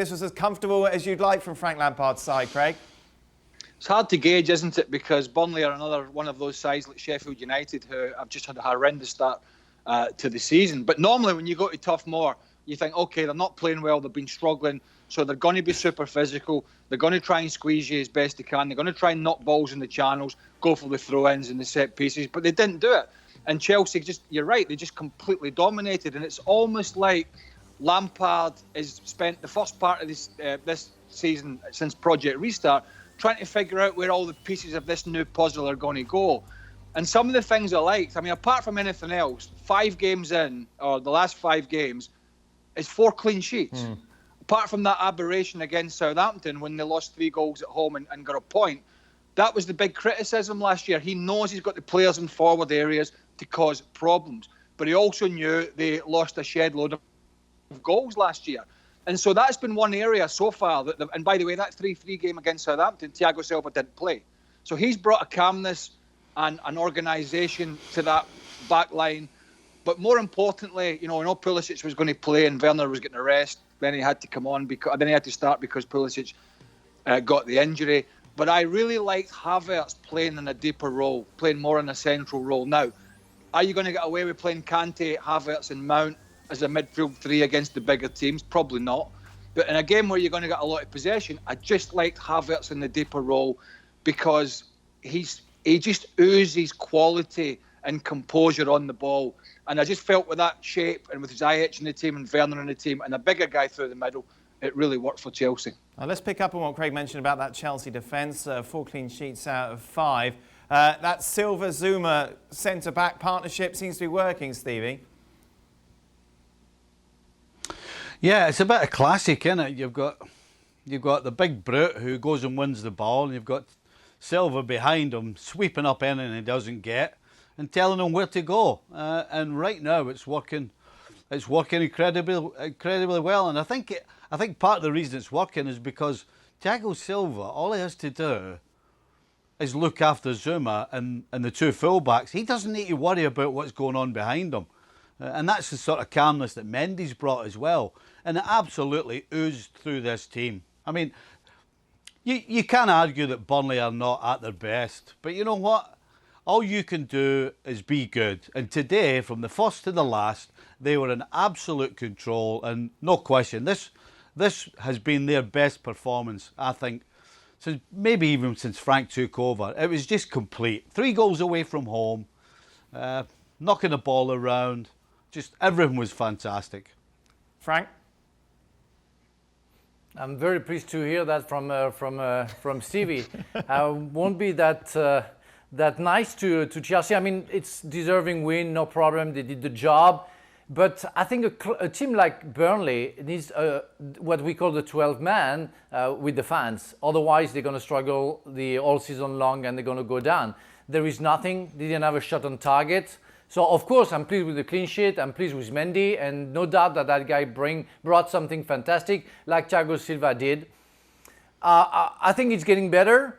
this was as comfortable as you'd like from Frank Lampard's side, Craig? It's hard to gauge, isn't it? Because Burnley are another one of those sides like Sheffield United who have just had a horrendous start to the season. But normally when you go to Turf Moor, you think, OK, they're not playing well, they've been struggling, so they're going to be super physical, they're going to try and squeeze you as best they can, they're going to try and knock balls in the channels, go for the throw-ins and the set pieces, but they didn't do it. And Chelsea, you're right, they just completely dominated. And it's almost like Lampard has spent the first part of this season since Project Restart trying to figure out where all the pieces of this new puzzle are going to go. And some of the things I liked, I mean, apart from anything else, 5 games in, or the last 5 games, is 4 clean sheets. Apart from that aberration against Southampton when they lost 3 goals at home and got a point, that was the big criticism last year. He knows he's got the players in forward areas to cause problems, but he also knew they lost a shed load of goals last year. And so that's been one area so far. And by the way, that 3-3 game against Southampton, Thiago Silva didn't play. So he's brought a calmness and an organisation to that back line. But more importantly, I know Pulisic was going to play and Werner was getting a rest. Then he had to come on, then he had to start because Pulisic got the injury. But I really liked Havertz playing in a deeper role, playing more in a central role. Now, are you going to get away with playing Kante, Havertz and Mount as a midfield 3 against the bigger teams? Probably not. But in a game where you're going to get a lot of possession, I just liked Havertz in the deeper role because he just oozes quality and composure on the ball. And I just felt with that shape and with Ziyech in the team and Werner in the team and a bigger guy through the middle, it really worked for Chelsea. Let's pick up on what Craig mentioned about that Chelsea defence. 4 clean sheets out of 5. That Silva-Zuma centre-back partnership seems to be working, Stevie. Yeah, it's a bit of classic, isn't it? You've got the big brute who goes and wins the ball, and you've got Silva behind him, sweeping up anything he doesn't get and telling him where to go. And right now, it's working. It's working incredibly well. And I think part of the reason it's working is because Thiago Silva, all he has to do is look after Zuma and the 2 fullbacks. He doesn't need to worry about what's going on behind him. And that's the sort of calmness that Mendy's brought as well. And it absolutely oozed through this team. I mean, you can't argue that Burnley are not at their best. But you know what? All you can do is be good. And today, from the first to the last, they were in absolute control. And no question, this has been their best performance, I think, maybe even since Frank took over. It was just complete. 3 goals away from home, knocking the ball around. Just everything was fantastic. Frank? I'm very pleased to hear that from Stevie. I won't be that nice to Chelsea. I mean, it's deserving win, no problem. They did the job. But I think a team like Burnley needs what we call the 12-man with the fans. Otherwise, they're going to struggle all season long and they're going to go down. There is nothing. They didn't have a shot on target. So, of course, I'm pleased with the clean sheet. I'm pleased with Mendy. And no doubt that guy brought something fantastic like Thiago Silva did. I think it's getting better.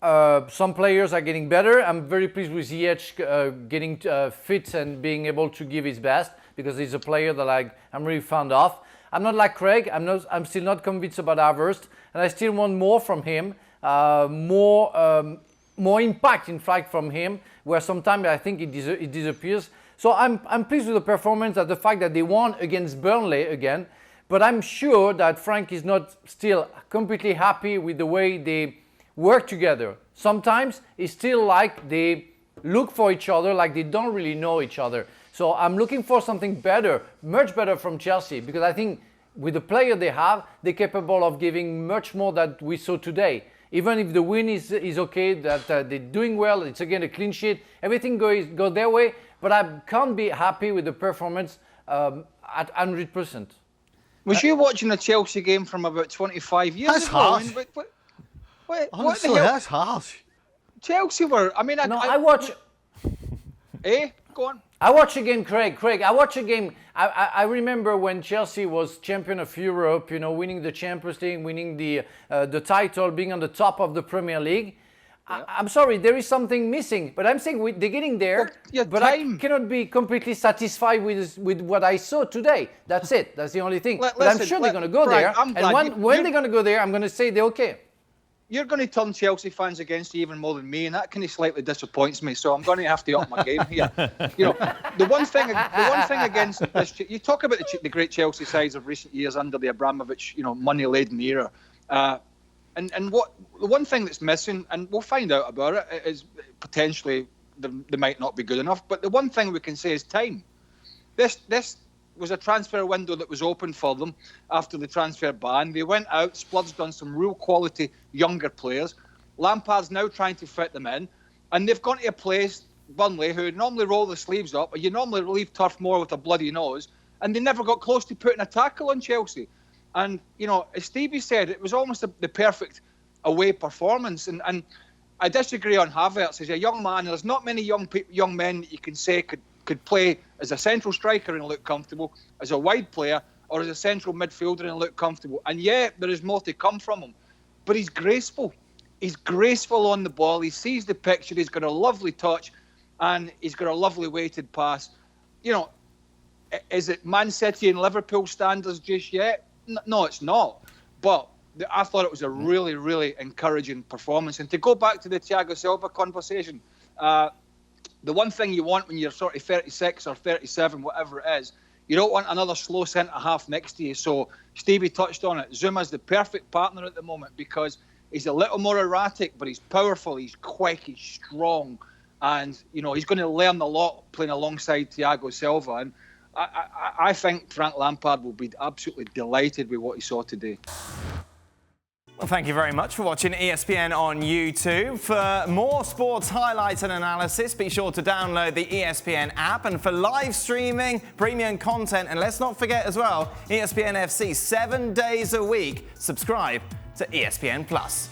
Some players are getting better. I'm very pleased with Ziyech getting fit and being able to give his best because he's a player that I'm really fond of. I'm not like Craig. I'm still not convinced about Havertz, and I still want more from him, more impact, in fact, from him, where sometimes I think it disappears. So I'm pleased with the performance and the fact that they won against Burnley again, but I'm sure that Frank is not still completely happy with the way they work together. Sometimes it's still like they look for each other, like they don't really know each other. So I'm looking for something better, much better from Chelsea, because I think with the player they have, they're capable of giving much more than we saw today. Even if the win is okay, that they're doing well, it's again a clean sheet, everything go their way, but I can't be happy with the performance at 100%. Was you watching a Chelsea game from about 25 years that's ago? Harsh. What Honestly, the hell? that's harsh. Chelsea were, I mean... I watch... Go on. I watch a game, Craig, I watch a game. I remember when Chelsea was champion of Europe, winning the Champions League, winning the title, being on the top of the Premier League. I'm sorry, there is something missing, but I'm saying they're getting there. But I cannot be completely satisfied with what I saw today. That's it. That's the only thing. But I'm sure they're going to go there. And when they're going to go there, I'm going to say they're okay. You're going to turn Chelsea fans against you even more than me, and that kind of slightly disappoints me. So I'm going to have to up my game here. You know, the one thing against this, you talk about the great Chelsea sides of recent years under the Abramovich, money-laden era, and what the one thing that's missing, and we'll find out about it, is potentially they might not be good enough. But the one thing we can say is time. This was a transfer window that was open for them after the transfer ban. They went out, splurged on some real quality younger players. Lampard's now trying to fit them in, and they've gone to a place, Burnley, who normally roll the sleeves up, or you normally leave Turf Moor with a bloody nose, and they never got close to putting a tackle on Chelsea. And, as Stevie said, it was almost the perfect away performance. And I disagree on Havertz. He's a young man, and there's not many young men that you can say could play as a central striker and look comfortable, as a wide player, or as a central midfielder and look comfortable. And yet, there is more to come from him. But he's graceful. He's graceful on the ball. He sees the picture. He's got a lovely touch, and he's got a lovely weighted pass. Is it Man City and Liverpool standards just yet? No, it's not. But I thought it was a really, really encouraging performance. And to go back to the Thiago Silva conversation, the one thing you want when you're sort of 36 or 37, whatever it is, you don't want another slow centre-half next to you. So Stevie touched on it. Zuma's the perfect partner at the moment because he's a little more erratic, but he's powerful, he's quick, he's strong. And, he's going to learn a lot playing alongside Thiago Silva. And I think Frank Lampard will be absolutely delighted with what he saw today. Well, thank you very much for watching ESPN on YouTube. For more sports highlights and analysis, be sure to download the ESPN app. And for live streaming, premium content, and let's not forget as well, ESPN FC 7 days a week. Subscribe to ESPN Plus.